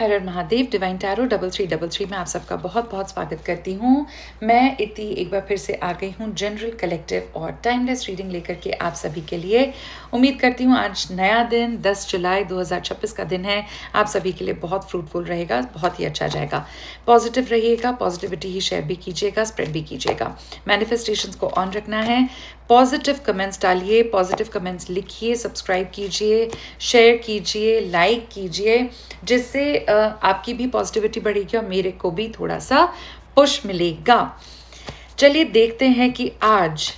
हर हर Mahadev. Divine tarot 3333 में आप सबका बहुत बहुत स्वागत करती हूँ। मैं इति एक बार फिर से आ गई हूँ जनरल कलेक्टिव और टाइमलेस रीडिंग लेकर के आप सभी के लिए। उम्मीद करती हूँ आज नया दिन 10 जुलाई 2026 का दिन है, आप सभी के लिए बहुत फ्रूटफुल रहेगा, बहुत ही अच्छा जाएगा। पॉजिटिव रहिएगा, पॉजिटिविटी ही शेयर भी कीजिएगा, स्प्रेड भी कीजिएगा। मैनिफेस्टेशंस को ऑन रखना है। पॉजिटिव कमेंट्स डालिए, पॉजिटिव कमेंट्स लिखिए, सब्सक्राइब कीजिए, शेयर कीजिए, लाइक कीजिए, जिससे आपकी भी पॉजिटिविटी बढ़ेगी और मेरे को भी थोड़ा सा पुश मिलेगा। चलिए देखते हैं कि आज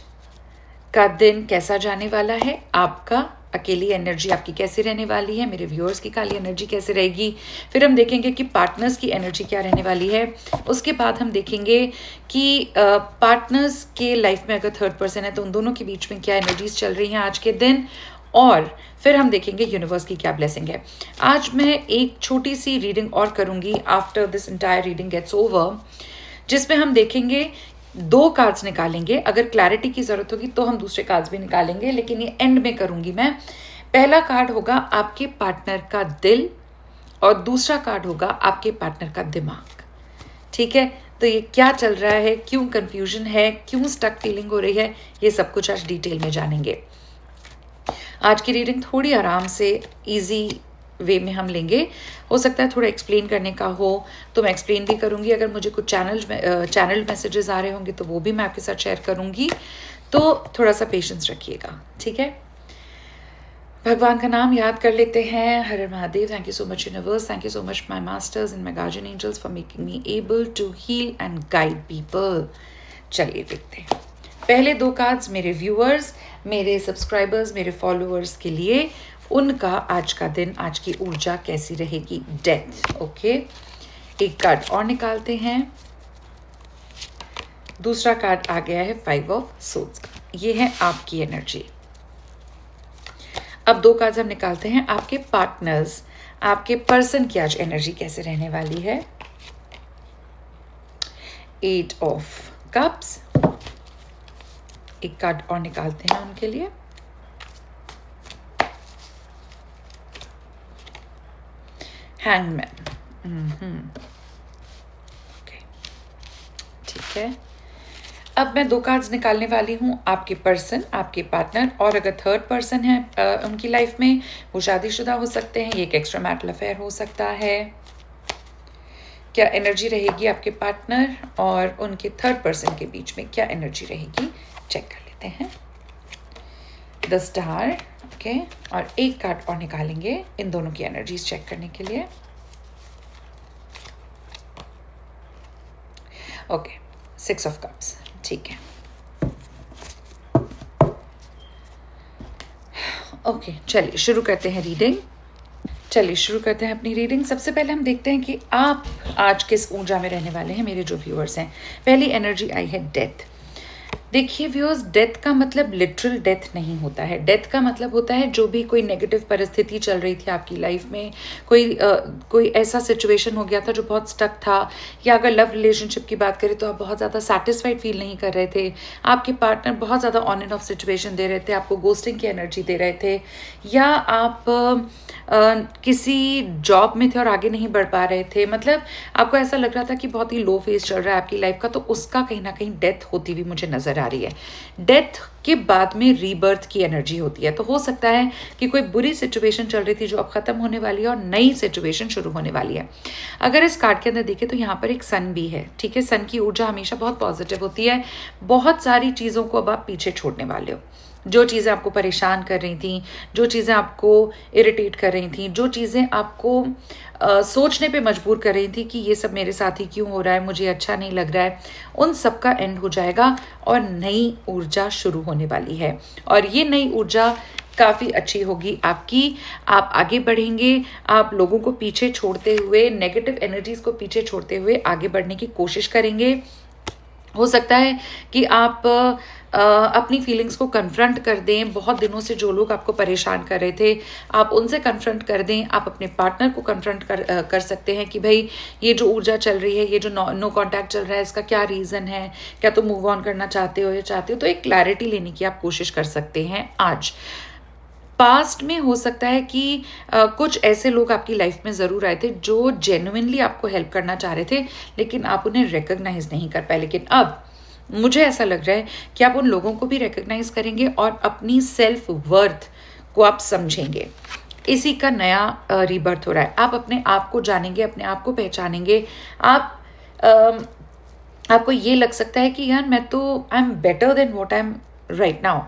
का दिन कैसा जाने वाला है। आपका अकेली एनर्जी आपकी कैसी रहने वाली है, मेरे व्यूअर्स की काली एनर्जी कैसे रहेगी, फिर हम देखेंगे कि पार्टनर्स की एनर्जी क्या रहने वाली है। उसके बाद हम देखेंगे कि पार्टनर्स के लाइफ में अगर थर्ड पर्सन है तो उन दोनों के बीच में क्या एनर्जीज चल रही हैं आज के दिन, और फिर हम देखेंगे यूनिवर्स की क्या ब्लेसिंग है। आज मैं एक छोटी सी रीडिंग और करूंगी after this entire reading gets over, जिसमें हम देखेंगे 2 कार्ड्स निकालेंगे। अगर क्लैरिटी की जरूरत होगी तो हम दूसरे कार्ड्स भी निकालेंगे, लेकिन ये एंड में करूंगी मैं। पहला कार्ड होगा आपके पार्टनर का दिल और दूसरा कार्ड होगा आपके पार्टनर का दिमाग। ठीक है, तो ये क्या चल रहा है, क्यों कंफ्यूजन है, क्यों स्टक फीलिंग हो रही है, ये सब कुछ आज डिटेल में जानेंगे। आज की रीडिंग थोड़ी आराम से इजी वे में हम लेंगे। हो सकता है थोड़ा एक्सप्लेन करने का हो तो मैं एक्सप्लेन भी करूंगी। अगर मुझे कुछ चैनल मैसेजेस आ रहे होंगे तो वो भी मैं आपके साथ शेयर करूंगी, तो थोड़ा सा पेशेंस रखिएगा। ठीक है, भगवान का नाम याद कर लेते हैं। हर हर Mahadev. Thank you so much universe, thank you so much my masters and my guardian angels for making me able to heal and guide people. चलिए देखते हैं। पहले 2 कार्ड्स मेरे व्यूअर्स, मेरे सब्सक्राइबर्स, मेरे फॉलोअर्स के लिए, उनका आज का दिन, आज की ऊर्जा कैसी रहेगी। डेथ। ओके, एक कार्ड और निकालते हैं। दूसरा कार्ड आ गया है 5 ऑफ सोर्ड्स का। ये है आपकी एनर्जी। अब 2 कार्ड्स हम निकालते हैं आपके पार्टनर्स, आपके पर्सन की आज एनर्जी कैसे रहने वाली है। 8 ऑफ कप्स। एक कार्ड और निकालते हैं उनके लिए। हैंगमैन। ओके, ठीक है। अब मैं 2 कार्ड्स निकालने वाली हूँ आपके पर्सन, आपके पार्टनर, और अगर थर्ड पर्सन है उनकी लाइफ में, वो शादीशुदा हो सकते हैं, ये एक एक्स्ट्रा मैरिटल अफेयर हो सकता है। क्या एनर्जी रहेगी आपके पार्टनर और उनके थर्ड पर्सन के बीच में, क्या एनर्जी रहेगी, चेक कर लेते हैं। The star. ओके, और एक कार्ड और निकालेंगे इन दोनों की एनर्जीज चेक करने के लिए। Okay, 6 of cups. ठीक है, ओके, चलिए शुरू करते हैं रीडिंग। चलिए शुरू करते हैं अपनी रीडिंग। सबसे पहले हम देखते हैं कि आप आज किस ऊर्जा में रहने वाले हैं, मेरे जो व्यूअर्स हैं। पहली एनर्जी आई है डेथ। देखिए व्यूअर्स, डेथ का मतलब लिटरल डेथ नहीं होता है। डेथ का मतलब होता है जो भी कोई नेगेटिव परिस्थिति चल रही थी आपकी लाइफ में, कोई ऐसा सिचुएशन हो गया था जो बहुत स्टक था, या अगर लव रिलेशनशिप की बात करें तो आप बहुत ज़्यादा सेटिस्फाइड फील नहीं कर रहे थे, आपके पार्टनर बहुत ज़्यादा ऑन एंड ऑफ सिचुएशन दे रहे थे, आपको गोस्टिंग की एनर्जी दे रहे थे, या आप किसी जॉब में थे और आगे नहीं बढ़ पा रहे थे, मतलब आपको ऐसा लग रहा था कि बहुत ही लो फेज चल रहा है आपकी लाइफ का, तो उसका कहीं ना कहीं डेथ होती हुई मुझे नजर आ रही है। डेथ के बाद में रीबर्थ की एनर्जी होती है, तो हो सकता है कि कोई बुरी सिचुएशन चल रही थी जो अब खत्म होने वाली है और नई सिचुएशन शुरू होने वाली है। अगर इस कार्ड के अंदर देखें तो यहाँ पर एक सन भी है। ठीक है, सन की ऊर्जा हमेशा बहुत पॉजिटिव होती है। बहुत सारी चीज़ों को अब आप पीछे छोड़ने वाले हो। जो चीज़ें आपको परेशान कर रही थी, जो चीज़ें आपको इरिटेट कर रही थी, जो चीज़ें आपको सोचने पे मजबूर कर रही थी कि ये सब मेरे साथ ही क्यों हो रहा है, मुझे अच्छा नहीं लग रहा है, उन सब का एंड हो जाएगा और नई ऊर्जा शुरू होने वाली है। और ये नई ऊर्जा काफ़ी अच्छी होगी आपकी। आप आगे बढ़ेंगे, आप लोगों को पीछे छोड़ते हुए, नेगेटिव एनर्जीज को पीछे छोड़ते हुए आगे बढ़ने की कोशिश करेंगे। हो सकता है कि आप अपनी फीलिंग्स को कन्फ्रंट कर दें। बहुत दिनों से जो लोग आपको परेशान कर रहे थे, आप उनसे कन्फ्रंट कर दें। आप अपने पार्टनर को कन्फ्रंट कर सकते हैं कि भाई ये जो ऊर्जा चल रही है, ये जो नो कांटेक्ट चल रहा है, इसका क्या रीज़न है, क्या तुम मूव ऑन करना चाहते हो या चाहते हो। तो एक क्लैरिटी लेने की आप कोशिश कर सकते हैं आज। पास्ट में हो सकता है कि कुछ ऐसे लोग आपकी लाइफ में ज़रूर आए थे जो जेन्युइनली आपको हेल्प करना चाह रहे थे, लेकिन आप उन्हें रिकग्नाइज नहीं कर पाए। लेकिन अब मुझे ऐसा लग रहा है कि आप उन लोगों को भी रिकग्नाइज करेंगे और अपनी सेल्फ वर्थ को आप समझेंगे। इसी का नया रीबर्थ हो रहा है। आप अपने आप को जानेंगे, अपने आप को पहचानेंगे। आप आपको ये लग सकता है कि यार मैं तो I am better than what I am right now,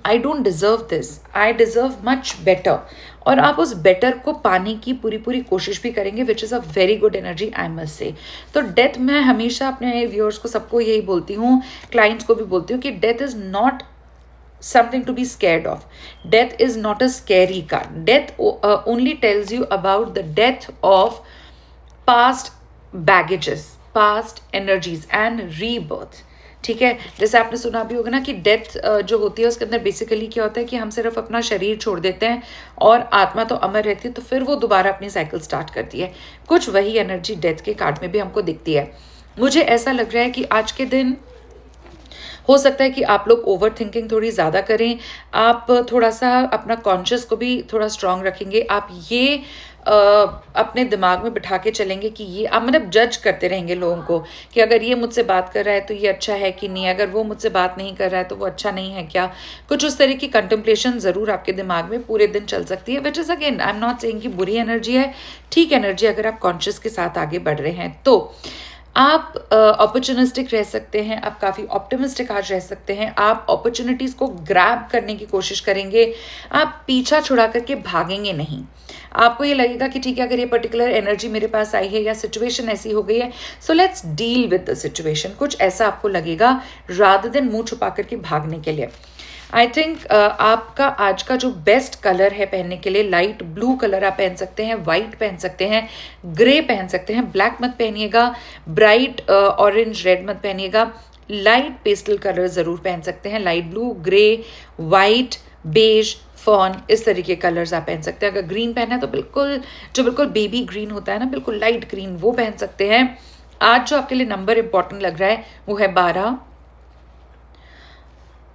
I don't deserve this, I deserve much better. और आप उस बेटर को पाने की पूरी पूरी कोशिश भी करेंगे, which is a very good energy, I must say. तो डेथ, मैं हमेशा अपने व्यूअर्स को, सबको यही बोलती हूँ, क्लाइंट्स को भी बोलती हूँ कि death is not something to be scared of. Death is not a scary card. Death only tells you about the death of past baggages, past energies and rebirth. ठीक है, जैसे आपने सुना भी होगा ना कि डेथ जो होती है उसके अंदर बेसिकली क्या होता है कि हम सिर्फ अपना शरीर छोड़ देते हैं और आत्मा तो अमर रहती है, तो फिर वो दोबारा अपनी साइकिल स्टार्ट करती है। कुछ वही एनर्जी डेथ के कार्ड में भी हमको दिखती है। मुझे ऐसा लग रहा है कि आज के दिन हो सकता है कि आप लोग ओवर थिंकिंग थोड़ी ज़्यादा करें, आप थोड़ा सा अपना कॉन्शियस को भी थोड़ा स्ट्रांग रखेंगे। आप ये अपने दिमाग में बिठा के चलेंगे कि ये, आप मतलब जज करते रहेंगे लोगों को कि अगर ये मुझसे बात कर रहा है तो ये अच्छा है कि नहीं, अगर वो मुझसे बात नहीं कर रहा है तो वो अच्छा नहीं है क्या। कुछ उस तरह की कंटेम्पलेशन ज़रूर आपके दिमाग में पूरे दिन चल सकती है, which is again I am not saying कि बुरी एनर्जी है, ठीक एनर्जी अगर आप कॉन्शियस के साथ आगे बढ़ रहे हैं तो। आप अपॉर्चुनिस्टिक रह सकते हैं, आप काफ़ी ऑप्टिमिस्टिक आज रह सकते हैं, आप अपॉर्चुनिटीज़ को ग्रैब करने की कोशिश करेंगे, आप पीछा छुड़ा करके भागेंगे नहीं। आपको ये लगेगा कि ठीक है, अगर ये पर्टिकुलर एनर्जी मेरे पास आई है या सिचुएशन ऐसी हो गई है, so let's deal with the situation, कुछ ऐसा आपको लगेगा रादर देन मुंह छुपा करके भागने के लिए। आई थिंक आपका आज का जो बेस्ट कलर है पहनने के लिए, लाइट ब्लू कलर आप पहन सकते हैं, वाइट पहन सकते हैं, ग्रे पहन सकते हैं, ब्लैक मत पहनिएगा, ब्राइट ऑरेंज रेड मत पहनिएगा, लाइट पेस्टल कलर ज़रूर पहन सकते हैं, light blue, grey, white, beige, fawn, इस तरीके कलर्स आप पहन सकते हैं। अगर ग्रीन पहना है तो बिल्कुल बेबी ग्रीन होता है ना, बिल्कुल लाइट ग्रीन, वो पहन सकते हैं। आज जो आपके लिए नंबर इंपॉर्टेंट लग रहा है वो है 12,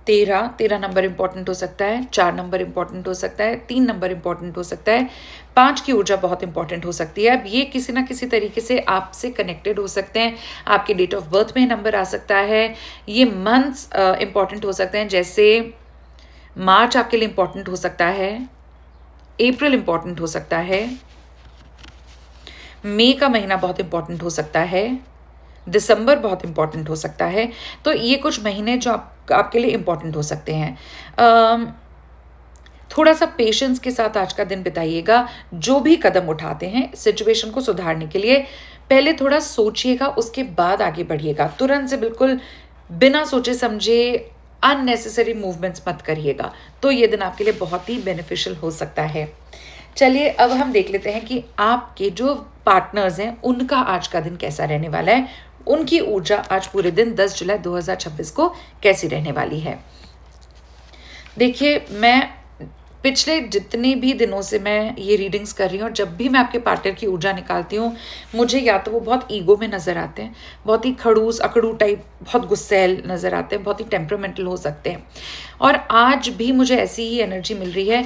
13 नंबर इंपॉर्टेंट हो सकता है, 4 नंबर इंपॉर्टेंट हो सकता है, 3 नंबर इंपॉर्टेंट हो सकता है, 5 की ऊर्जा बहुत इंपॉर्टेंट हो सकती है। अब ये किसी ना किसी तरीके से आपसे कनेक्टेड हो सकते हैं, आपके डेट ऑफ बर्थ में नंबर आ सकता है, ये मंथ्स इंपॉर्टेंट हो सकते हैं, जैसे मार्च आपके लिए इंपॉर्टेंट हो सकता है, अप्रैल इंपॉर्टेंट हो सकता है, मई का महीना बहुत इंपॉर्टेंट हो सकता है, दिसंबर बहुत इंपॉर्टेंट हो सकता है। तो ये कुछ महीने जो आपके लिए इंपॉर्टेंट हो सकते हैं। थोड़ा सा पेशेंस के साथ आज का दिन बिताइएगा। जो भी कदम उठाते हैं सिचुएशन को सुधारने के लिए, पहले थोड़ा सोचिएगा, उसके बाद आगे बढ़िएगा। तुरंत से बिल्कुल बिना सोचे समझे अननेसेसरी मूवमेंट्स मत करिएगा, तो ये दिन आपके लिए बहुत ही बेनिफिशियल हो सकता है। चलिए अब हम देख लेते हैं कि आपके जो पार्टनर्स हैं उनका आज का दिन कैसा रहने वाला है, उनकी ऊर्जा आज पूरे दिन 10 जुलाई 2026 को कैसी रहने वाली है। देखिए, मैं पिछले जितने भी दिनों से मैं ये रीडिंग्स कर रही हूँ और जब भी मैं आपके पार्टनर की ऊर्जा निकालती हूँ, मुझे या तो वो बहुत ईगो में नज़र आते हैं, बहुत ही खड़ूस अकड़ू टाइप, बहुत गुस्सैल नज़र आते हैं, बहुत ही टेम्परामेंटल हो सकते हैं। और आज भी मुझे ऐसी ही एनर्जी मिल रही है।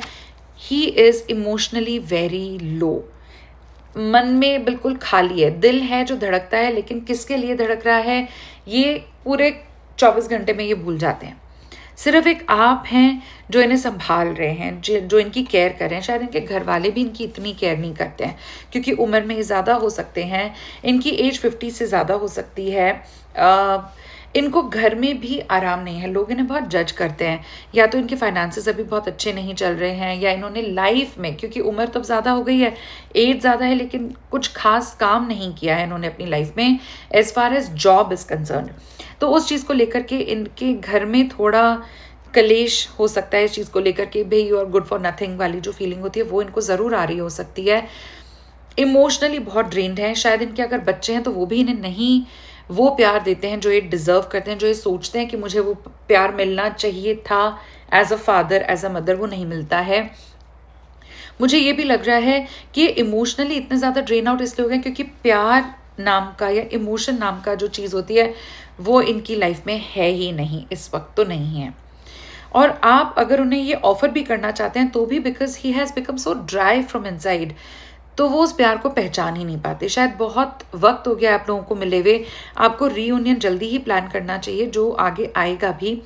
He is emotionally very low, मन में बिल्कुल खाली है, दिल है जो धड़कता है, लेकिन किसके लिए धड़क रहा है ये पूरे 24 घंटे में ये भूल जाते हैं। सिर्फ एक आप हैं जो इन्हें संभाल रहे हैं, जो इनकी केयर कर रहे हैं। शायद इनके घर वाले भी इनकी इतनी केयर नहीं करते हैं, क्योंकि उम्र में ज़्यादा हो सकते हैं, इनकी एज 50 से ज़्यादा हो सकती है। इनको घर में भी आराम नहीं है, लोग इन्हें बहुत जज करते हैं, या तो इनके फाइनेंसेस अभी बहुत अच्छे नहीं चल रहे हैं, या इन्होंने लाइफ में, क्योंकि उम्र तो ज़्यादा हो गई है, एज ज़्यादा है, लेकिन कुछ खास काम नहीं किया है इन्होंने अपनी लाइफ में as far as job is concern. तो उस चीज़ को लेकर के इनके घर में थोड़ा कलेश हो सकता है, इस चीज़ को लेकर के भाई you are good for nothing वाली जो फीलिंग होती है वो इनको ज़रूर आ रही हो सकती है। इमोशनली बहुत ड्रेन्ड है। शायद इनके अगर बच्चे हैं तो वो भी इन्हें नहीं वो प्यार देते हैं जो ये डिज़र्व करते हैं, जो ये सोचते हैं कि मुझे वो प्यार मिलना चाहिए था as a father, as a mother, वो नहीं मिलता है। मुझे ये भी लग रहा है कि इमोशनली इतने ज़्यादा ड्रेन आउट इसलिए हो गए क्योंकि प्यार नाम का या इमोशन नाम का जो चीज़ होती है वो इनकी लाइफ में है ही नहीं, इस वक्त तो नहीं है। और आप अगर उन्हें ये ऑफर भी करना चाहते हैं तो भी because he has become so dry from inside, तो वो उस प्यार को पहचान ही नहीं पाते। शायद बहुत वक्त हो गया आप लोगों को मिले हुए, आपको रीयूनियन जल्दी ही प्लान करना चाहिए जो आगे आएगा भी।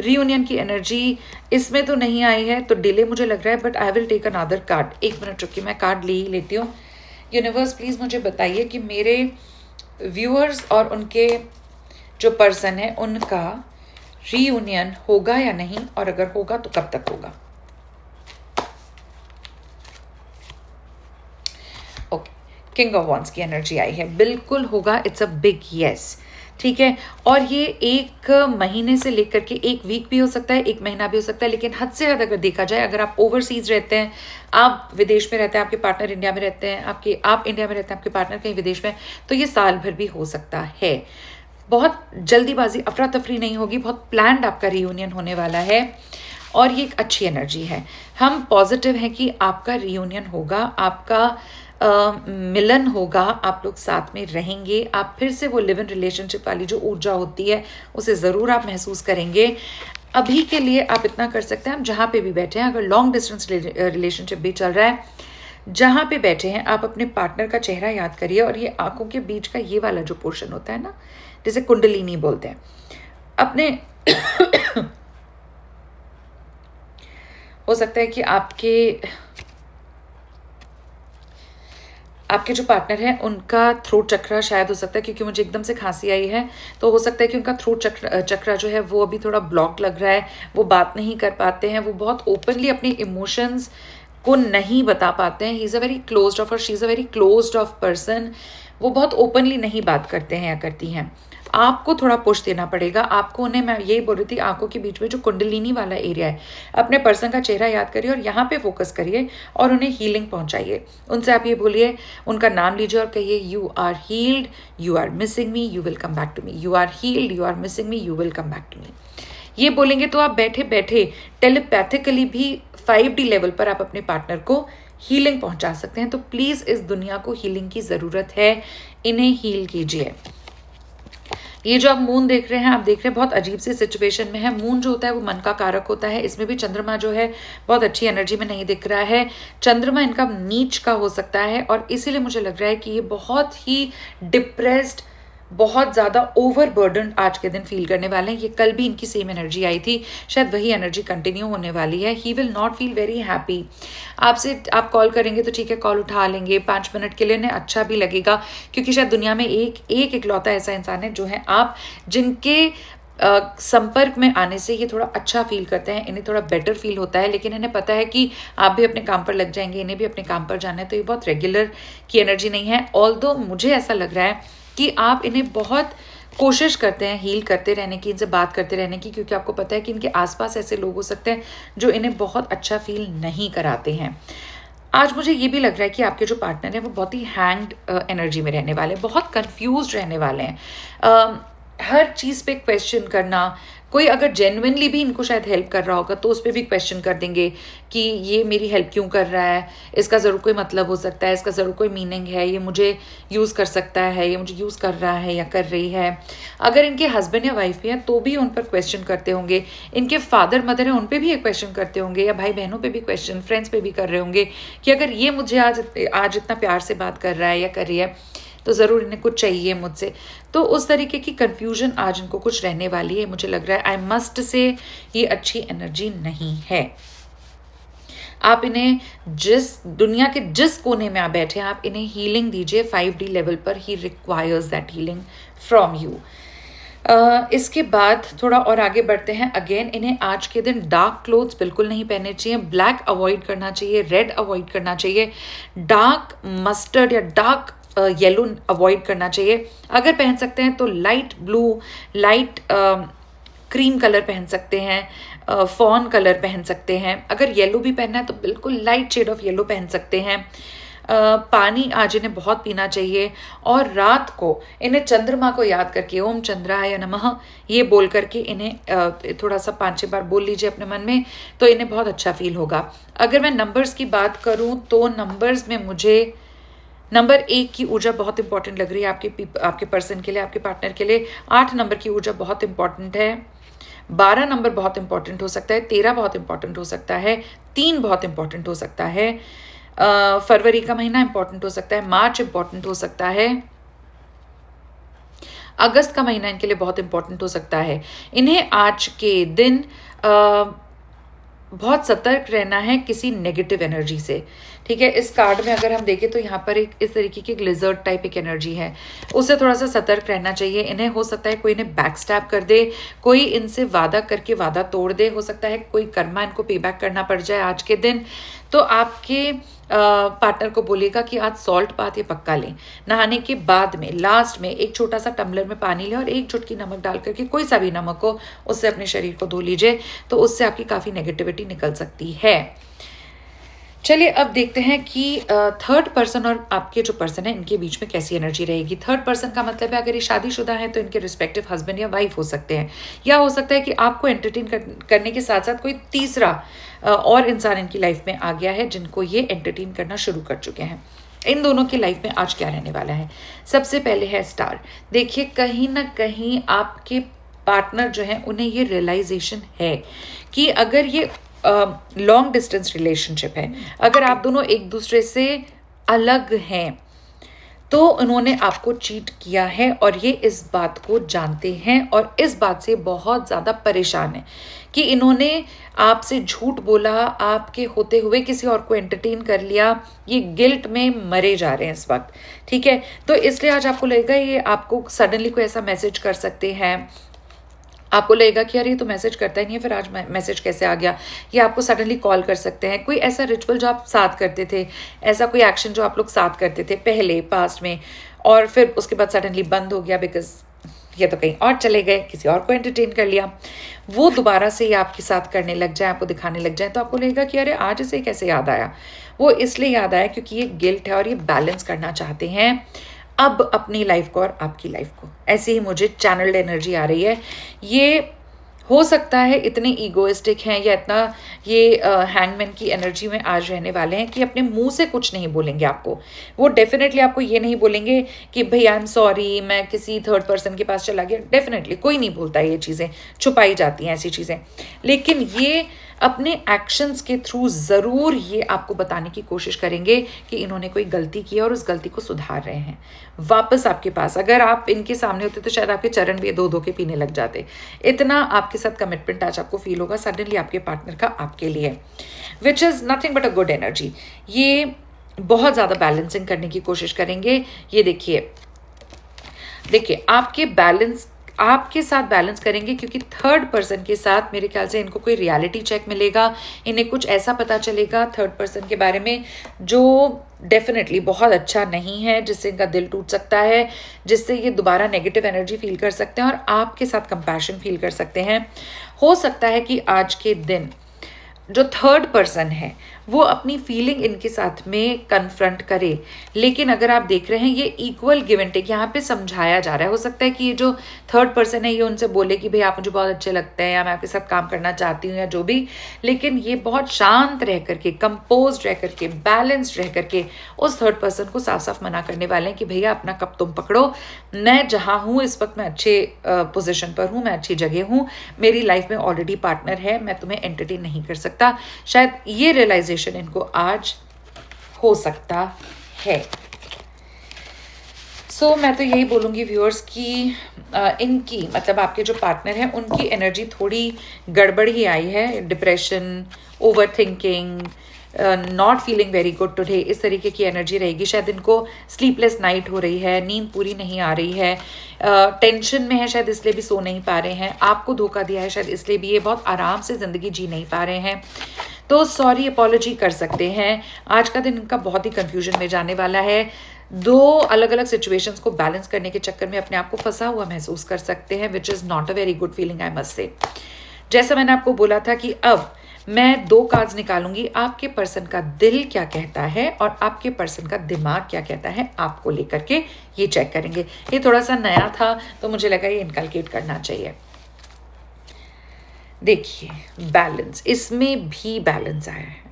रीयूनियन की एनर्जी इसमें तो नहीं आई है तो डिले मुझे लग रहा है, but I will take another card. एक मिनट रुकिए, मैं कार्ड ले ही लेती हूँ। यूनिवर्स प्लीज़ मुझे बताइए कि मेरे व्यूअर्स और उनके जो पर्सन है उनका रीयूनियन होगा या नहीं, और अगर होगा तो कब तक होगा। ओके, किंग ऑफ वॉन्ड्स की एनर्जी आई है, बिल्कुल होगा, इट्स अ बिग येस। ठीक है, और ये एक महीने से लेकर के एक वीक भी हो सकता है, एक महीना भी हो सकता है, लेकिन हद से ज़्यादा अगर देखा जाए, अगर आप ओवरसीज रहते हैं, आप विदेश में रहते हैं, आपके पार्टनर इंडिया में रहते हैं, आप इंडिया में रहते हैं, आपके पार्टनर कहीं विदेश में, तो ये साल भर भी हो सकता है। बहुत जल्दीबाजी अफरा तफरी नहीं होगी, बहुत प्लान्ड आपका रीयूनियन होने वाला है, और ये एक अच्छी एनर्जी है। हम पॉजिटिव हैं कि आपका रीयूनियन होगा, आपका मिलन होगा, आप लोग साथ में रहेंगे, आप फिर से वो लिव इन रिलेशनशिप वाली जो ऊर्जा होती है उसे ज़रूर आप महसूस करेंगे। अभी के लिए आप इतना कर सकते हैं, आप जहाँ पे भी बैठे हैं, अगर लॉन्ग डिस्टेंस रिलेशनशिप भी चल रहा है, जहाँ पे बैठे हैं आप अपने पार्टनर का चेहरा याद करिए, और ये आंखों के बीच का ये वाला जो पोर्शन होता है ना, जिसे कुंडलिनी बोलते हैं, अपने हो सकता है कि आपके जो पार्टनर हैं उनका थ्रोट चक्रा शायद हो सकता है, क्योंकि मुझे एकदम से खांसी आई है, तो हो सकता है कि उनका थ्रोट चक्रा जो है वो अभी थोड़ा ब्लॉक लग रहा है, वो बात नहीं कर पाते हैं, वो बहुत ओपनली अपने इमोशंस को नहीं बता पाते हैं। He is a very closed off, और she is a very closed off person, वो बहुत ओपनली नहीं बात करते हैं या करती हैं। आपको थोड़ा पुश देना पड़ेगा, आपको उन्हें, मैं यही बोल रही थी, आंखों के बीच में जो कुंडलिनी वाला एरिया है, अपने पर्सन का चेहरा याद करिए और यहाँ पे फोकस करिए और उन्हें हीलिंग पहुँचाइए। उनसे आप ये बोलिए, उनका नाम लीजिए और कहिए, you are healed, you are missing me, you will come back to me, you are healed, you are missing me, you will come back to me. ये बोलेंगे तो आप बैठे बैठे टेलीपैथिकली भी 5D लेवल पर आप अपने पार्टनर को हीलिंग पहुंचा सकते हैं। तो प्लीज़, इस दुनिया को हीलिंग की ज़रूरत है, इन्हें हील कीजिए। ये जो आप मून देख रहे हैं, आप देख रहे हैं बहुत अजीब सी सिचुएशन में है। मून जो होता है वो मन का कारक होता है, इसमें भी चंद्रमा जो है बहुत अच्छी एनर्जी में नहीं दिख रहा है, चंद्रमा इनका नीच का हो सकता है, और इसीलिए मुझे लग रहा है कि ये बहुत ही डिप्रेस्ड, बहुत ज़्यादा ओवरबर्डन आज के दिन फील करने वाले हैं। ये कल भी इनकी सेम एनर्जी आई थी, शायद वही एनर्जी कंटिन्यू होने वाली है। He will not feel very happy. आपसे आप कॉल करेंगे तो ठीक है, कॉल उठा लेंगे 5 मिनट के लिए, इन्हें अच्छा भी लगेगा, क्योंकि शायद दुनिया में एक इकलौता ऐसा इंसान है जो है आप, जिनके संपर्क में आने से ये थोड़ा अच्छा फील करते हैं, इन्हें थोड़ा बेटर फील होता है, लेकिन इन्हें पता है कि आप भी अपने काम पर लग जाएंगे, इन्हें भी अपने काम पर जाना है, तो ये बहुत रेगुलर की एनर्जी नहीं है। ऑल्दो मुझे ऐसा लग रहा है कि आप इन्हें बहुत कोशिश करते हैं हील करते रहने की, इनसे बात करते रहने की, क्योंकि आपको पता है कि इनके आसपास ऐसे लोग हो सकते हैं जो इन्हें बहुत अच्छा फील नहीं कराते हैं। आज मुझे ये भी लग रहा है कि आपके जो पार्टनर हैं वो बहुत ही हैंग्ड एनर्जी में रहने वाले हैं, बहुत कंफ्यूज रहने वाले हैं। हर चीज़ पे क्वेश्चन करना, कोई अगर जेन्युइनली भी इनको शायद हेल्प कर रहा होगा तो उस पर भी क्वेश्चन कर देंगे कि ये मेरी हेल्प क्यों कर रहा है, इसका ज़रूर कोई मतलब हो सकता है, इसका ज़रूर कोई मीनिंग है, ये मुझे यूज़ कर सकता है, ये मुझे यूज़ कर रहा है या कर रही है। अगर इनके हस्बैंड या वाइफ भी हैं तो भी उन पर क्वेश्चन करते होंगे, इनके फादर मदर हैं उन पर भी ये क्वेश्चन करते होंगे, या भाई बहनों पर भी क्वेश्चन, फ्रेंड्स पे भी कर रहे होंगे कि अगर ये मुझे आज इतना प्यार से बात कर रहा है या कर रही है तो ज़रूर इन्हें कुछ चाहिए मुझसे। तो उस तरीके की कन्फ्यूजन आज इनको कुछ रहने वाली है। मुझे लग रहा है, आई मस्ट से, ये अच्छी एनर्जी नहीं है। आप इन्हें दुनिया के जिस कोने में आप बैठे हैं, आप इन्हें हीलिंग दीजिए 5D लेवल पर। He requires that healing from you. इसके बाद थोड़ा और आगे बढ़ते हैं। अगेन, इन्हें आज के दिन डार्क क्लोथ्स बिल्कुल नहीं पहनने चाहिए, ब्लैक अवॉइड करना चाहिए, रेड अवॉइड करना चाहिए, डार्क मस्टर्ड या डार्क येलो अवॉइड करना चाहिए। अगर पहन सकते हैं तो light blue, light cream colour पहन सकते हैं, फॉन कलर पहन सकते हैं। अगर येलो भी पहनना है तो बिल्कुल लाइट शेड ऑफ येलो पहन सकते हैं। पानी आज इन्हें बहुत पीना चाहिए, और रात को इन्हें चंद्रमा को याद करके ओम चंद्राय नमः ये बोल करके इन्हें थोड़ा सा 5-6 बार बोल लीजिए अपने मन में, तो इन्हें बहुत अच्छा फील होगा। अगर मैं नंबर्स की बात करूं तो नंबर्स में मुझे नंबर 1 की ऊर्जा बहुत इंपॉर्टेंट लग रही है आपके पर्सन के लिए, आपके पार्टनर के लिए। 8 नंबर की ऊर्जा बहुत इंपॉर्टेंट है। 12 नंबर बहुत इंपॉर्टेंट हो सकता है। 13 बहुत इंपॉर्टेंट हो सकता है। 3 बहुत इंपॉर्टेंट हो सकता है। फरवरी का महीना इंपॉर्टेंट हो सकता है। मार्च इंपॉर्टेंट हो सकता है। अगस्त का महीना इनके लिए बहुत इंपॉर्टेंट हो सकता है। इन्हें आज के दिन बहुत सतर्क रहना है किसी नेगेटिव एनर्जी से। ठीक है, इस कार्ड में अगर हम देखें तो यहाँ पर एक इस तरीके की एक लिजर्ड टाइप एक एनर्जी है, उससे थोड़ा सा सतर्क रहना चाहिए। इन्हें हो सकता है कोई इन्हें बैक स्टैब कर दे, कोई इनसे वादा करके वादा तोड़ दे, हो सकता है कोई कर्मा इनको पे बैक करना पड़ जाए आज के दिन। तो आपके पार्टनर को बोलेगा कि आज सॉल्ट बाथ ये पक्का लें। नहाने के बाद में लास्ट में एक छोटा सा टम्बलर में पानी लें और 1 चुटकी नमक डाल करके, कोई सा भी नमक हो, उससे अपने शरीर को धो लीजिए, तो उससे आपकी काफ़ी नेगेटिविटी निकल सकती है। चलिए अब देखते हैं कि थर्ड पर्सन और आपके जो पर्सन है इनके बीच में कैसी एनर्जी रहेगी। थर्ड पर्सन का मतलब है अगर ये शादीशुदा है तो इनके रिस्पेक्टिव हस्बैंड या वाइफ हो सकते हैं, या हो सकता है कि आपको एंटरटेन करने के साथ साथ कोई तीसरा और इंसान इनकी लाइफ में आ गया है जिनको ये एंटरटेन करना शुरू कर चुके हैं। इन दोनों की लाइफ में आज क्या रहने वाला है? सबसे पहले है स्टार। देखिए कहीं ना कहीं आपके पार्टनर जो है उन्हें ये रियलाइजेशन है कि अगर ये लॉन्ग डिस्टेंस रिलेशनशिप है, अगर आप दोनों एक दूसरे से अलग हैं, तो उन्होंने आपको चीट किया है और ये इस बात को जानते हैं और इस बात से बहुत ज़्यादा परेशान है कि इन्होंने आपसे झूठ बोला, आपके होते हुए किसी और को एंटरटेन कर लिया। ये गिल्ट में मरे जा रहे हैं इस वक्त। ठीक है, तो इसलिए आज आपको लगेगा ये आपको सडनली कोई ऐसा मैसेज कर सकते हैं, आपको लगेगा कि यार ये तो मैसेज करता ही नहीं है, फिर आज मैसेज कैसे आ गया। या आपको सडनली कॉल कर सकते हैं, कोई ऐसा रिचुअल जो आप साथ करते थे, ऐसा कोई एक्शन जो आप लोग साथ करते थे पहले पास्ट में, और फिर उसके बाद सडनली बंद हो गया बिकॉज ये तो कहीं और चले गए, किसी और को एंटरटेन कर लिया, वो दोबारा से ये आपके साथ करने लग जाए, आपको दिखाने लग जाए, तो आपको लगेगा कि अरे आज इसे कैसे याद आया। वो इसलिए याद आया क्योंकि ये गिल्ट है और ये बैलेंस करना चाहते हैं अब अपनी लाइफ को और आपकी लाइफ को। ऐसे ही मुझे चैनल्ड एनर्जी आ रही है। ये हो सकता है इतने ईगोइस्टिक हैं या इतना ये हैंगमैन की एनर्जी में आज रहने वाले हैं कि अपने मुंह से कुछ नहीं बोलेंगे आपको। वो डेफिनेटली आपको ये नहीं बोलेंगे कि भाई आई एम सॉरी, मैं किसी थर्ड पर्सन के पास चला गया। डेफिनेटली कोई नहीं बोलता, ये चीज़ें छुपाई जाती हैं ऐसी चीज़ें। लेकिन ये अपने एक्शंस के थ्रू ज़रूर ये आपको बताने की कोशिश करेंगे कि इन्होंने कोई गलती की है और उस गलती को सुधार रहे हैं वापस आपके पास। अगर आप इनके सामने होते तो शायद आपके चरण भी धो धो के पीने लग जाते। इतना आपके साथ कमिटमेंट आज आपको फील होगा सडनली आपके पार्टनर का आपके लिए, which is nothing but a good energy. ये बहुत ज़्यादा बैलेंसिंग करने की कोशिश करेंगे। ये देखिए आपके साथ बैलेंस करेंगे क्योंकि थर्ड पर्सन के साथ मेरे ख्याल से इनको कोई रियलिटी चेक मिलेगा। इन्हें कुछ ऐसा पता चलेगा थर्ड पर्सन के बारे में जो डेफिनेटली बहुत अच्छा नहीं है, जिससे इनका दिल टूट सकता है, जिससे ये दोबारा नेगेटिव एनर्जी फील कर सकते हैं और आपके साथ कंपैशन फील कर सकते हैं। हो सकता है कि आज के दिन जो थर्ड पर्सन है वो अपनी फीलिंग इनके साथ में कन्फ्रंट करे, लेकिन अगर आप देख रहे हैं ये इक्वल गिव एंड टेक यहाँ पे समझाया जा रहा है। हो सकता है कि ये जो थर्ड पर्सन है ये उनसे बोले कि भाई आप मुझे बहुत अच्छे लगते हैं या मैं आपके साथ काम करना चाहती हूँ या जो भी, लेकिन ये बहुत शांत रह करके, कंपोज रह करके, बैलेंस्ड रह करके उस थर्ड पर्सन को साफ साफ मना करने वाले हैं कि भैया अपना कप तुम पकड़ो, मैं जहाँ हूँ इस वक्त मैं अच्छे पोजिशन पर हूँ, मैं अच्छी जगह हूँ, मेरी लाइफ में ऑलरेडी पार्टनर है, मैं तुम्हें एंटरटेन नहीं कर सकता। शायद ये रियलाइजेशन इनको आज हो सकता है। मैं तो यही बोलूँगी व्यूअर्स कि इनकी मतलब आपके जो पार्टनर हैं उनकी एनर्जी थोड़ी गड़बड़ ही आई है। Depression, over thinking, not feeling very good today, इस तरीके की एनर्जी रहेगी। शायद इनको स्लीपलेस नाइट हो रही है, नींद पूरी नहीं आ रही है, टेंशन में है, शायद इसलिए भी सो नहीं पा रहे हैं, आपको धोखा दिया है शायद इसलिए भी ये बहुत आराम से ज़िंदगी जी नहीं पा रहे हैं। तो सॉरी अपॉलॉजी कर सकते हैं। आज का दिन इनका बहुत ही कंफ्यूजन में जाने वाला है। दो अलग अलग सिचुएशंस को बैलेंस करने के चक्कर में अपने आप को फंसा हुआ महसूस कर सकते हैं, which is not a very good feeling I must say. जैसा मैंने आपको बोला था कि अब मैं 2 कार्ड्स निकालूंगी, आपके पर्सन का दिल क्या कहता है और आपके पर्सन का दिमाग क्या कहता है आपको लेकर के ये चेक करेंगे। ये थोड़ा सा नया था तो मुझे लगा ये इनकलकेट करना चाहिए। देखिए बैलेंस, इसमें भी बैलेंस आया है।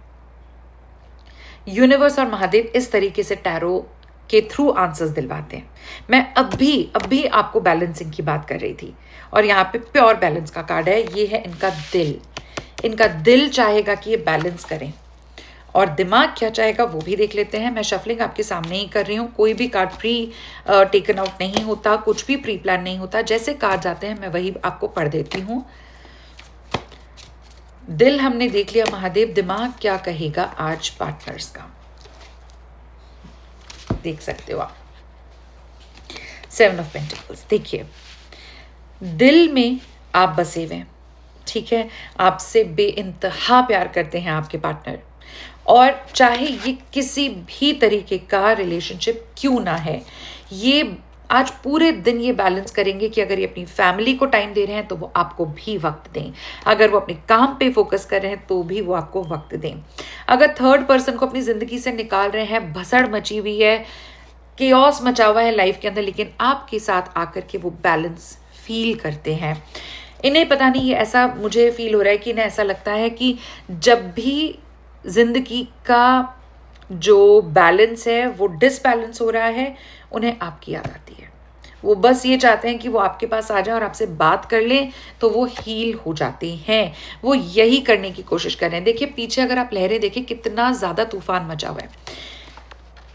यूनिवर्स और महादेव इस तरीके से टैरो के थ्रू आंसर्स दिलवाते हैं। मैं अभी आपको बैलेंसिंग की बात कर रही थी और यहाँ पे प्योर बैलेंस का कार्ड है। ये है इनका दिल। इनका दिल चाहेगा कि ये बैलेंस करें और दिमाग क्या चाहेगा वो भी देख लेते हैं। मैं शफलिंग आपके सामने ही कर रही हूँ। कोई भी कार्ड प्री टेकन आउट नहीं होता, कुछ भी प्री प्लान नहीं होता। जैसे कार्ड आते हैं मैं वही आपको पढ़ देती हूँ। दिल हमने देख लिया महादेव, दिमाग क्या कहेगा आज पार्टनर्स का, देख सकते हो आप। 7 ऑफ पेंटिकल्स। देखिए, दिल में आप बसे हुए हैं, ठीक है। आपसे बेइंतहा प्यार करते हैं आपके पार्टनर, और चाहे ये किसी भी तरीके का रिलेशनशिप क्यों ना है, ये आज पूरे दिन ये बैलेंस करेंगे कि अगर ये अपनी फैमिली को टाइम दे रहे हैं तो वो आपको भी वक्त दें, अगर वो अपने काम पे फोकस कर रहे हैं तो भी वो आपको वक्त दें, अगर थर्ड पर्सन को अपनी ज़िंदगी से निकाल रहे हैं, भसड़ मची हुई है, केओस मचा हुआ है लाइफ के अंदर, लेकिन आपके साथ आकर के वो बैलेंस फील करते हैं। इन्हें पता नहीं, ये ऐसा मुझे फील हो रहा है कि इन्हें ऐसा लगता है कि जब भी ज़िंदगी का जो बैलेंस है वो डिसबैलेंस हो रहा है, उन्हें आपकी याद आती है। वो बस ये चाहते हैं कि वो आपके पास आ जाए और आपसे बात कर लें तो वो हील हो जाते हैं। वो यही करने की कोशिश कर रहे हैं। देखिए पीछे अगर आप लहरें देखें, कितना ज़्यादा तूफान मचा हुआ है।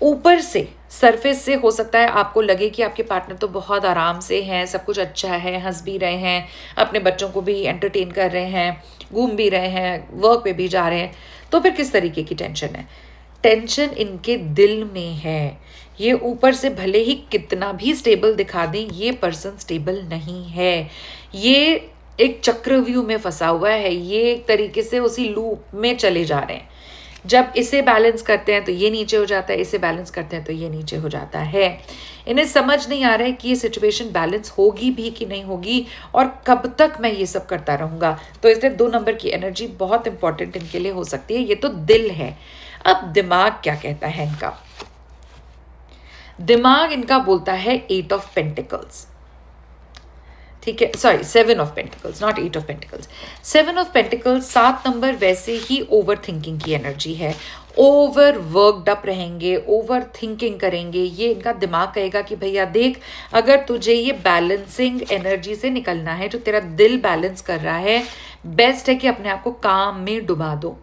ऊपर से सरफेस से हो सकता है आपको लगे कि आपके पार्टनर तो बहुत आराम से हैं, सब कुछ अच्छा है, हंस भी रहे हैं, अपने बच्चों को भी एंटरटेन कर रहे हैं, घूम भी रहे हैं, वर्क पे भी जा रहे हैं, तो फिर किस तरीके की टेंशन है? टेंशन इनके दिल में है। ये ऊपर से भले ही कितना भी स्टेबल दिखा दें, ये पर्सन स्टेबल नहीं है। ये एक चक्रव्यूह में फंसा हुआ है, ये एक तरीके से उसी लूप में चले जा रहे हैं। जब इसे बैलेंस करते हैं तो ये नीचे हो जाता है, इसे बैलेंस करते हैं तो ये नीचे हो जाता है। इन्हें समझ नहीं आ रहा है कि ये सिचुएशन बैलेंस होगी भी कि नहीं होगी और कब तक मैं ये सब करता रहूँगा। तो इसलिए 2 नंबर की एनर्जी बहुत इंपॉर्टेंट इनके लिए हो सकती है। ये तो दिल है। अब दिमाग क्या कहता है इनका? दिमाग इनका बोलता है 8 ऑफ पेंटिकल्स, ठीक है, sorry 7 of pentacles, not 8 of pentacles. 7 of pentacles 7 number वैसे ही ओवर थिंकिंग की एनर्जी है। ओवर वर्कड अप रहेंगे, ओवर थिंकिंग करेंगे। ये इनका दिमाग कहेगा कि भैया देख, अगर तुझे ये बैलेंसिंग एनर्जी से निकलना है, जो तेरा दिल बैलेंस कर रहा है, बेस्ट है कि अपने आप को काम में डुबा दो।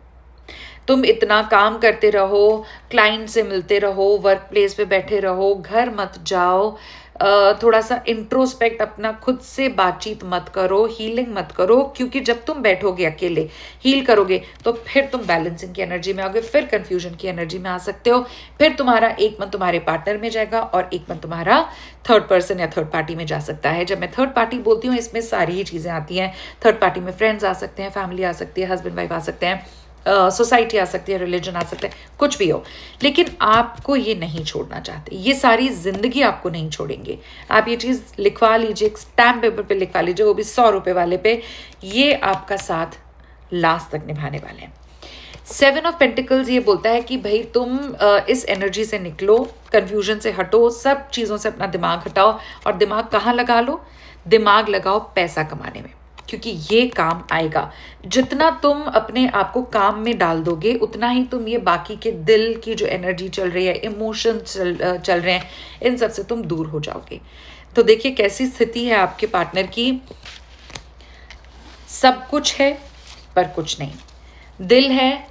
तुम इतना काम करते रहो, क्लाइंट से मिलते रहो, वर्क प्लेस पे बैठे रहो, घर मत जाओ, थोड़ा सा इंट्रोस्पेक्ट, अपना खुद से बातचीत मत करो, हीलिंग मत करो, क्योंकि जब तुम बैठोगे अकेले हील करोगे तो फिर तुम बैलेंसिंग की एनर्जी में आओगे, फिर कंफ्यूजन की एनर्जी में आ सकते हो। फिर तुम्हारा एक मन तुम्हारे पार्टनर में जाएगा और एक मन तुम्हारा थर्ड पर्सन या थर्ड पार्टी में जा सकता है। जब मैं थर्ड पार्टी बोलती हूँ, इसमें सारी ही चीज़ें आती हैं। थर्ड पार्टी में फ्रेंड्स आ सकते हैं, फैमिली आ सकती है, हस्बैंड वाइफ आ सकते हैं, सोसाइटी आ सकती है, रिलीजन आ सकता है, कुछ भी हो, लेकिन आपको ये नहीं छोड़ना चाहते। ये सारी जिंदगी आपको नहीं छोड़ेंगे। आप ये चीज़ लिखवा लीजिए, स्टैम्प पेपर पे लिखवा लीजिए, वो भी 100 रुपये वाले पे। ये आपका साथ लास्ट तक निभाने वाले हैं। 7 ऑफ पेंटिकल्स ये बोलता है कि भाई तुम इस एनर्जी से निकलो, कन्फ्यूजन से हटो, सब चीज़ों से अपना दिमाग हटाओ, और दिमाग कहाँ लगा लो? दिमाग लगाओ पैसा कमाने में, क्योंकि ये काम आएगा। जितना तुम अपने आप को काम में डाल दोगे, उतना ही तुम ये बाकी के दिल की जो एनर्जी चल रही है, इमोशन चल रहे हैं, इन सब से तुम दूर हो जाओगे। तो देखिए कैसी स्थिति है आपके पार्टनर की। सब कुछ है पर कुछ नहीं, दिल है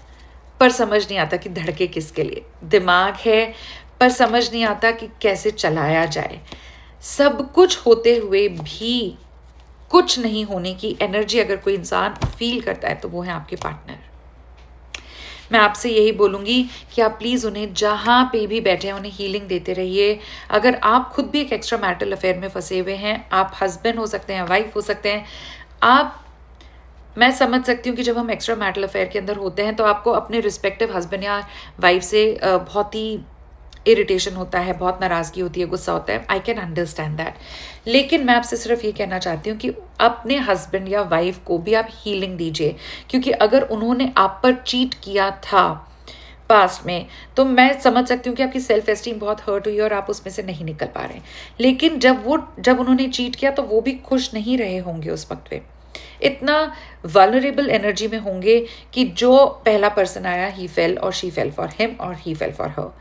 पर समझ नहीं आता कि धड़के किसके लिए, दिमाग है पर समझ नहीं आता कि कैसे चलाया जाए। सब कुछ होते हुए भी कुछ नहीं होने की एनर्जी अगर कोई इंसान फील करता है तो वो है आपके पार्टनर। मैं आपसे यही बोलूँगी कि आप प्लीज़ उन्हें जहाँ पे भी बैठे हैं उन्हें हीलिंग देते रहिए। अगर आप खुद भी एक एक्स्ट्रा मैरिटल अफेयर में फंसे हुए हैं, आप हस्बैंड हो सकते हैं, वाइफ हो सकते हैं, मैं समझ सकती हूँ कि जब हम एक्स्ट्रा मैरिटल अफेयर के अंदर होते हैं तो आपको अपने रिस्पेक्टिव हस्बैंड या वाइफ से बहुत ही इरिटेशन होता है, बहुत नाराज़गी होती है, गुस्सा होता है। I can understand that. लेकिन मैं आपसे सिर्फ ये कहना चाहती हूँ कि अपने हस्बैंड या वाइफ को भी आप हीलिंग दीजिए, क्योंकि अगर उन्होंने आप पर चीट किया था पास्ट में, तो मैं समझ सकती हूँ कि आपकी सेल्फ एस्टीम बहुत हर्ट हुई और आप उसमें से नहीं निकल पा रहे हैं। लेकिन जब उन्होंने चीट किया तो वो भी खुश नहीं रहे होंगे उस वक्त पे, इतना वल्नरेबल एनर्जी में होंगे कि जो पहला पर्सन आया, ही फेल और शी फेल फॉर हिम और ही फेल फॉर हर।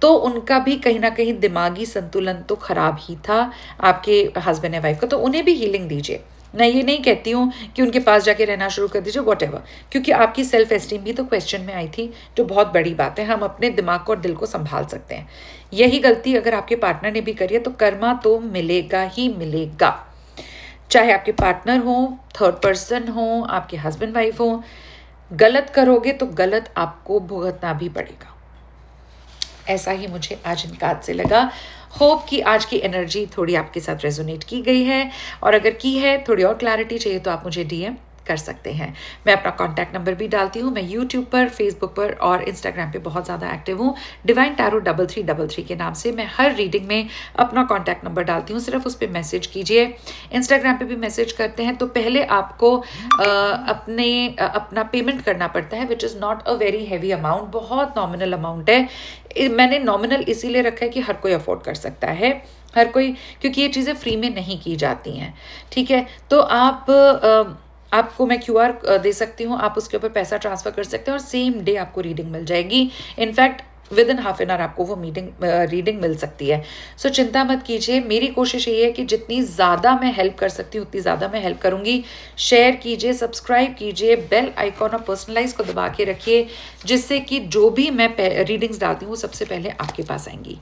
तो उनका भी कहीं ना कहीं दिमागी संतुलन तो खराब ही था, आपके हस्बैंड या वाइफ का, तो उन्हें भी हीलिंग दीजिए। मैं ये नहीं कहती हूँ कि उनके पास जाके रहना शुरू कर दीजिए, वॉट एवर, क्योंकि आपकी सेल्फ एस्टीम भी तो क्वेश्चन में आई थी, जो बहुत बड़ी बात है। हम अपने दिमाग को और दिल को संभाल सकते हैं। यही गलती अगर आपके पार्टनर ने भी करी है तो कर्मा तो मिलेगा ही मिलेगा, चाहे आपके पार्टनर हो, थर्ड पर्सन हो, आपके हस्बैंड वाइफ हो। गलत करोगे तो गलत आपको भुगतना भी पड़ेगा। ऐसा ही मुझे आज इन कार्ड से लगा। होप कि आज की एनर्जी थोड़ी आपके साथ रेजोनेट की गई है, और अगर की है, थोड़ी और क्लैरिटी चाहिए तो आप मुझे डीएम कर सकते हैं। मैं अपना कॉन्टैक्ट नंबर भी डालती हूँ। मैं यूट्यूब पर, फेसबुक पर और इंस्टाग्राम पे बहुत ज़्यादा एक्टिव हूँ, डिवाइन टैरो 3333 के नाम से। मैं हर रीडिंग में अपना कॉन्टैक्ट नंबर डालती हूँ, सिर्फ उस पर मैसेज कीजिए। इंस्टाग्राम पे भी मैसेज करते हैं तो पहले आपको अपना पेमेंट करना पड़ता है, which is not a very heavy amount, बहुत नॉमिनल अमाउंट है। मैंने नॉमिनल इसीलिए रखा है कि हर कोई अफोर्ड कर सकता है, हर कोई, क्योंकि ये चीज़ें फ्री में नहीं की जाती हैं। ठीक है, तो आपको मैं क्यूआर दे सकती हूँ, आप उसके ऊपर पैसा ट्रांसफ़र कर सकते हैं और सेम डे आपको रीडिंग मिल जाएगी। In fact with in half an hour आपको वो रीडिंग मिल सकती है। सो चिंता मत कीजिए। मेरी कोशिश ये है कि जितनी ज़्यादा मैं हेल्प कर सकती हूँ उतनी ज़्यादा मैं हेल्प करूँगी। शेयर कीजिए, सब्सक्राइब कीजिए, बेल आइकॉन और पर्सनलाइज को दबा के रखिए, जिससे कि जो भी मैं रीडिंग्स डालती हूँ वो सबसे पहले आपके पास आएंगी।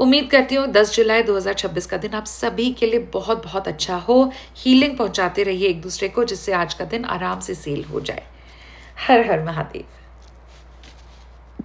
उम्मीद करती हूँ 10 जुलाई 2026 का दिन आप सभी के लिए बहुत बहुत अच्छा हो। हीलिंग पहुँचाते रहिए एक दूसरे को, जिससे आज का दिन आराम से सेल हो जाए। हर हर महादेव।